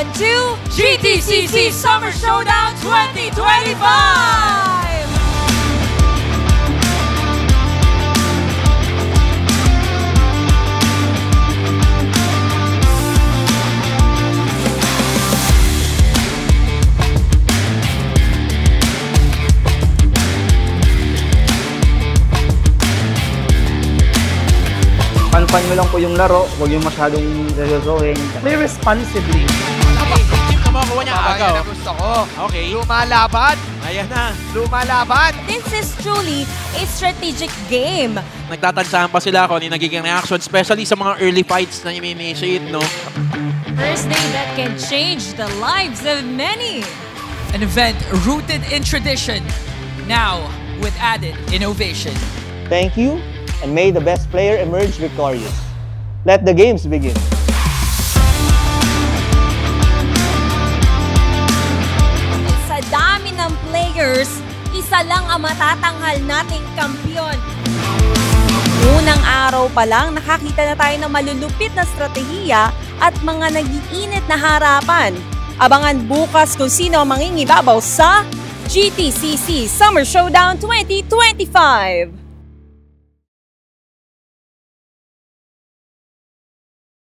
on to GTCC Summer Showdown 2025! Pan nyo lang po yung laro, huwag yung masyadong seryosohin. Play responsibly. Team ka makuha niya agaw. Na gusto ko. Okay. Lumalaban. Ayan na. Lumalaban. This is truly a strategic game. Nagtatansahan pa sila kung ano yung nagiging reaction, especially sa mga early fights na i-initiate, no? First day that can change the lives of many. An event rooted in tradition, now with added innovation. Thank you, and may the best player emerge victorious. Let the games begin. Sa dami ng players, isa lang ang matatanghal nating kampiyon. Unang araw pa lang, nakakita na tayo ng malulupit na strategiya at mga nag-iinit na harapan. Abangan bukas kung sino ang mangingibabaw sa GTCC Summer Showdown 2025.